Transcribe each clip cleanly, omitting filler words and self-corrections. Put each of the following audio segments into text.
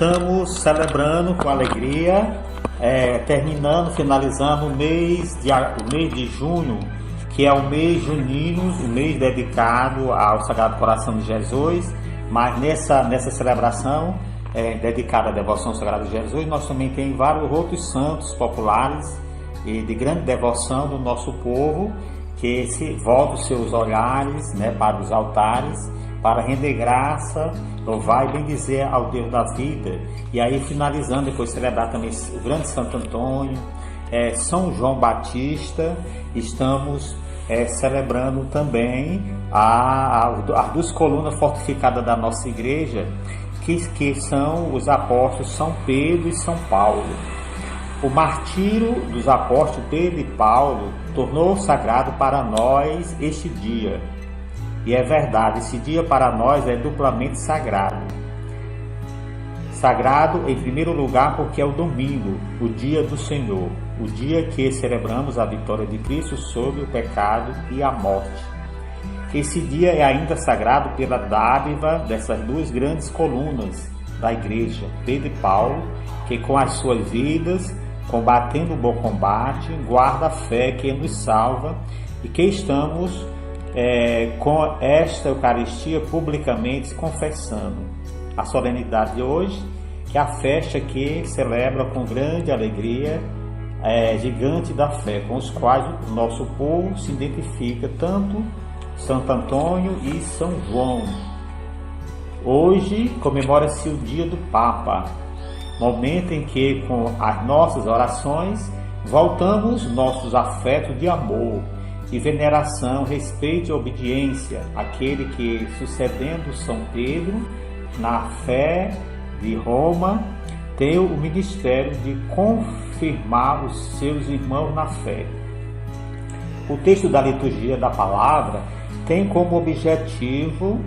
Estamos celebrando com alegria, finalizando o mês de junho, que é o mês junino, o mês dedicado ao Sagrado Coração de Jesus. Mas nessa celebração dedicada à devoção ao Sagrado de Jesus, nós também temos vários outros santos populares e de grande devoção do nosso povo, que voltam seus olhares para os altares, para render graça, louvar e bendizer ao Deus da vida. E aí, finalizando, depois celebrar também o grande Santo Antônio, São João Batista. Estamos celebrando também as duas colunas fortificadas da nossa igreja, que são os apóstolos São Pedro e São Paulo. O martírio dos apóstolos Pedro e Paulo tornou sagrado para nós este dia. E é verdade, esse dia para nós é duplamente sagrado. Sagrado, em primeiro lugar, porque é o domingo, o dia do Senhor, o dia que celebramos a vitória de Cristo sobre o pecado e a morte. Esse dia é ainda sagrado pela dádiva dessas duas grandes colunas da igreja, Pedro e Paulo, que com as suas vidas, combatendo o bom combate, guarda a fé que nos salva, e que estamos com esta Eucaristia publicamente confessando. A solenidade de hoje, que é a festa que celebra com grande alegria gigante da fé, com os quais o nosso povo se identifica, tanto Santo Antônio e São João. Hoje comemora-se o dia do Papa, momento em que, com as nossas orações, voltamos nossos afetos de amor e veneração, respeito e obediência àquele que, sucedendo São Pedro na fé de Roma, tem o ministério de confirmar os seus irmãos na fé. O texto da liturgia da palavra tem como objetivo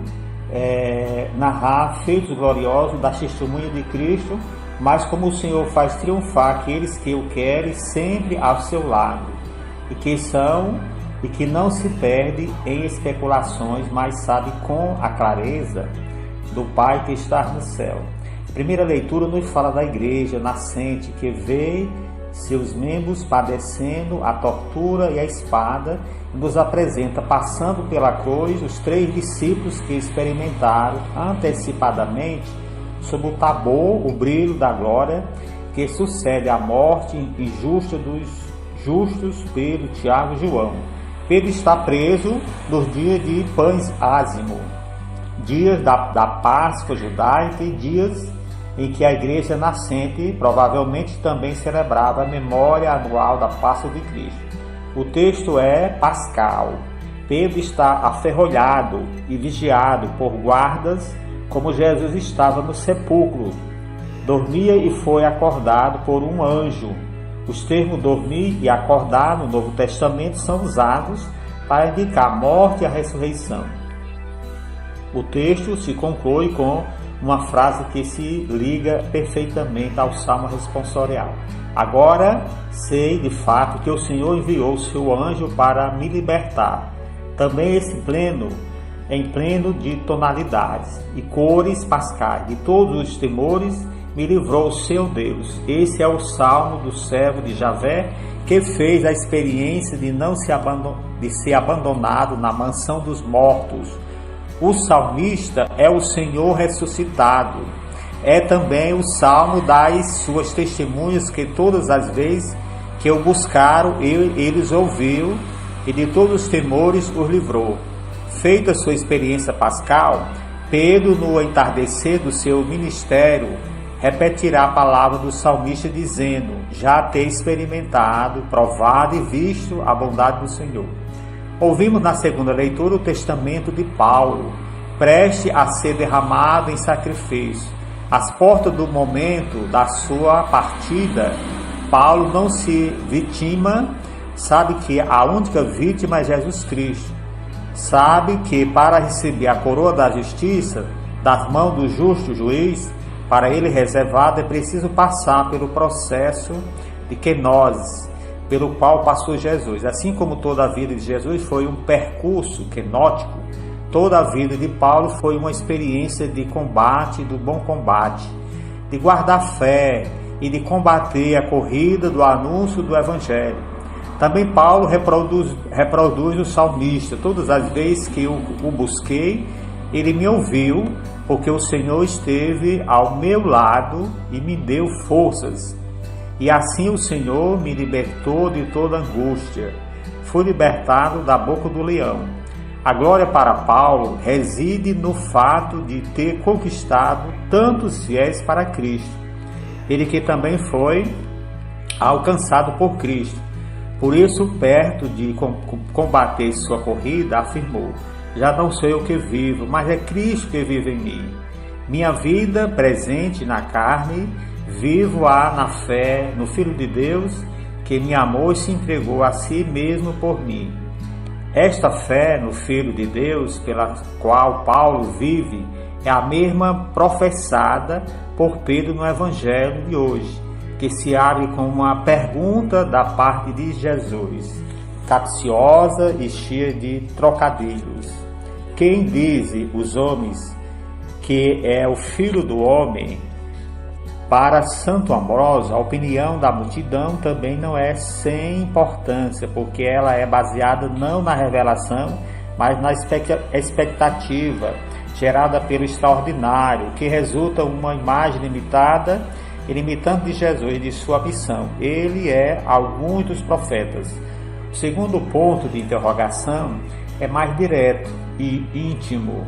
narrar feitos gloriosos da testemunha de Cristo, mas como o Senhor faz triunfar aqueles que o querem sempre ao seu lado, e que não se perde em especulações, mas sabe com a clareza do Pai que está no céu. A primeira leitura nos fala da igreja nascente, que vê seus membros padecendo a tortura e a espada, e nos apresenta, passando pela cruz, os 3 discípulos que experimentaram antecipadamente, sob o tabor, o brilho da glória, que sucede à morte injusta dos justos, Pedro, Tiago e João. Pedro está preso nos dias de Pães Ázimo, dias da Páscoa judaica e dias em que a igreja nascente provavelmente também celebrava a memória anual da Páscoa de Cristo. O texto é pascal. Pedro está aferrolhado e vigiado por guardas, como Jesus estava no sepulcro. Dormia e foi acordado por um anjo. Os termos dormir e acordar no Novo Testamento são usados para indicar a morte e a ressurreição. O texto se conclui com uma frase que se liga perfeitamente ao Salmo responsorial. Agora sei de fato que o Senhor enviou o seu anjo para me libertar. Também em pleno de tonalidades e cores pascais, de todos os temores, me livrou o seu Deus. Esse é o salmo do servo de Javé, que fez a experiência de ser abandonado na mansão dos mortos. O salmista é o Senhor ressuscitado. É também o salmo das suas testemunhas, que todas as vezes que o buscaram, eles ouviu, e de todos os temores os livrou. Feita a sua experiência pascal, Pedro, no entardecer do seu ministério, repetirá a palavra do salmista dizendo: já ter experimentado, provado e visto a bondade do Senhor. Ouvimos na segunda leitura o testamento de Paulo, preste a ser derramado em sacrifício. Às portas do momento da sua partida, Paulo não se vitima, sabe que a única vítima é Jesus Cristo. Sabe que para receber a coroa da justiça das mãos do justo juiz, para ele reservado, é preciso passar pelo processo de kenosis, pelo qual passou Jesus. Assim como toda a vida de Jesus foi um percurso kenótico, toda a vida de Paulo foi uma experiência de combate, do bom combate. de guardar fé e de combater a corrida do anúncio do Evangelho. Também Paulo reproduz o salmista: todas as vezes que eu o busquei, ele me ouviu, porque o Senhor esteve ao meu lado e me deu forças. E assim o Senhor me libertou de toda angústia. Fui libertado da boca do leão. A glória para Paulo reside no fato de ter conquistado tantos fiéis para Cristo. Ele que também foi alcançado por Cristo. Por isso, perto de combater sua corrida, afirmou: já não sou eu que vivo, mas é Cristo que vive em mim. Minha vida presente na carne, vivo-a na fé no Filho de Deus, que me amou e se entregou a si mesmo por mim. Esta fé no Filho de Deus, pela qual Paulo vive, é a mesma professada por Pedro no Evangelho de hoje, que se abre com uma pergunta da parte de Jesus, capciosa e cheia de trocadilhos. Quem dizem os homens que é o Filho do Homem? Para Santo Ambrósio, a opinião da multidão também não é sem importância, porque ela é baseada não na revelação, mas na expectativa gerada pelo extraordinário, que resulta uma imagem limitada e limitante de Jesus e de sua missão. Ele é alguns dos profetas. O segundo ponto de interrogação é mais direto e íntimo.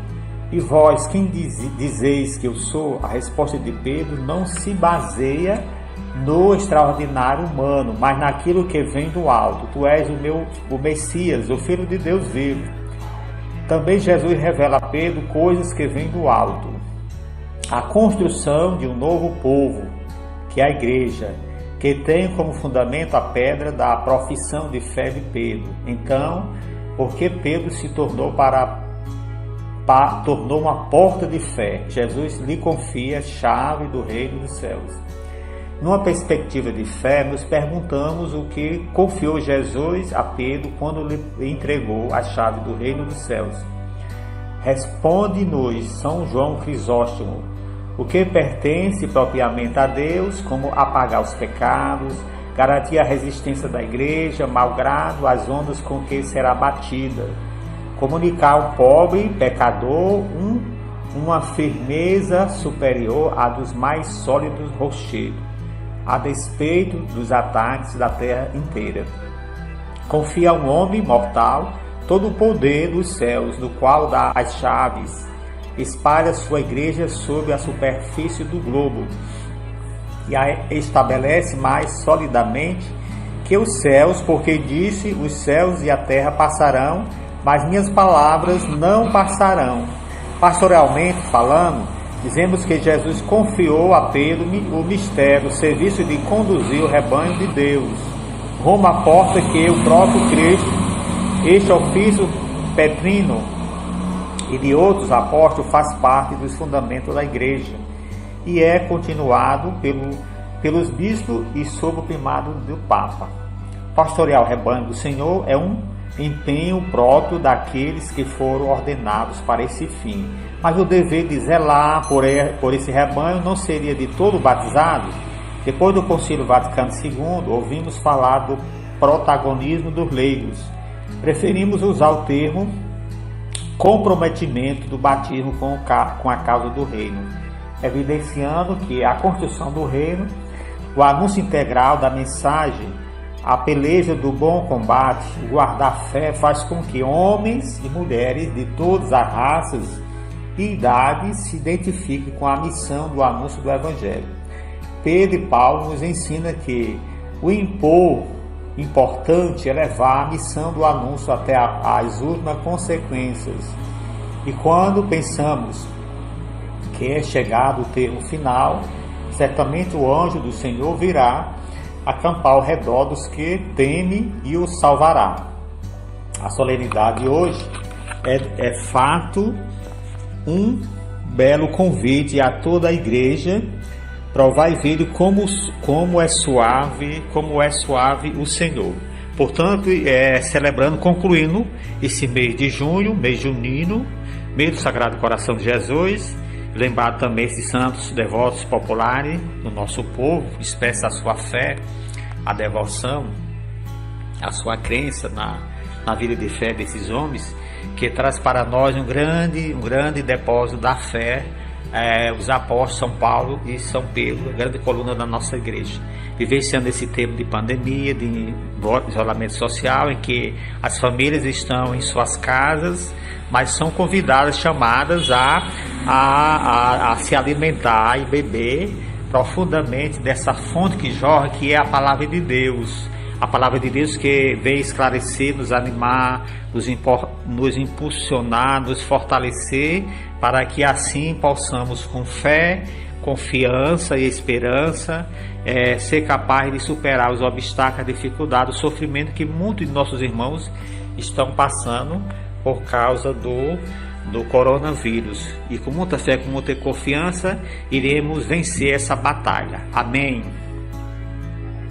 E vós, quem dizeis que eu sou? A resposta de Pedro não se baseia no extraordinário humano, mas naquilo que vem do alto. Tu és o Messias, o Filho de Deus vivo. Também Jesus revela a Pedro coisas que vêm do alto. A construção de um novo povo, que é a igreja, que tem como fundamento a pedra da profissão de fé de Pedro. Então, porque Pedro se tornou uma porta de fé, Jesus lhe confia a chave do reino dos céus. Numa perspectiva de fé, nos perguntamos o que confiou Jesus a Pedro quando lhe entregou a chave do reino dos céus. Responde-nos São João Crisóstomo: o que pertence propriamente a Deus, como apagar os pecados, garantir a resistência da igreja, malgrado as ondas com que será batida, comunicar ao pobre pecador uma firmeza superior à dos mais sólidos rochedos, a despeito dos ataques da terra inteira. Confia ao homem mortal todo o poder dos céus, do qual dá as chaves, espalha sua igreja sobre a superfície do globo e a estabelece mais solidamente que os céus, porque disse: os céus e a terra passarão, mas minhas palavras não passarão. Pastoralmente falando, dizemos que Jesus confiou a Pedro o mistério, o serviço de conduzir o rebanho de Deus rumo à porta que o próprio Cristo, este ofício petrino e de outros apóstolos, faz parte dos fundamentos da igreja e é continuado pelos bispos e sob o primado do Papa. Pastorear o rebanho do Senhor é um empenho próprio daqueles que foram ordenados para esse fim. Mas o dever de zelar por esse rebanho não seria de todo batizado? Depois do Concílio Vaticano II, ouvimos falar do protagonismo dos leigos. Preferimos usar o termo comprometimento do batismo com a causa do reino, evidenciando que a construção do reino, o anúncio integral da mensagem, a peleja do bom combate, o guardar fé, faz com que homens e mulheres de todas as raças e idades se identifiquem com a missão do anúncio do Evangelho. Pedro e Paulo nos ensinam que o importante é levar a missão do anúncio até as últimas consequências. E quando pensamos que é chegado o termo final, certamente o anjo do Senhor virá acampar ao redor dos que temem e os salvará. A solenidade de hoje é fato um belo convite a toda a igreja. Provar e ver como é suave o Senhor. Portanto, celebrando, concluindo esse mês de junho, mês junino, mês do Sagrado Coração de Jesus, Lembrar também esses santos devotos populares do nosso povo, que expressa a sua fé, a devoção, a sua crença na vida de fé desses homens, que traz para nós um grande depósito da fé, os apóstolos São Paulo e São Pedro, a grande coluna da nossa igreja. Vivenciando esse tempo de pandemia, de isolamento social, em que as famílias estão em suas casas, mas são convidadas, chamadas a se alimentar e beber profundamente dessa fonte que jorra, que é a palavra de Deus. A palavra de Deus que vem esclarecer, nos animar, nos impulsionar, nos fortalecer, para que assim possamos, com fé, confiança e esperança, ser capaz de superar os obstáculos, a dificuldade, o sofrimento que muitos de nossos irmãos estão passando por causa do coronavírus. E com muita fé, com muita confiança, iremos vencer essa batalha. Amém.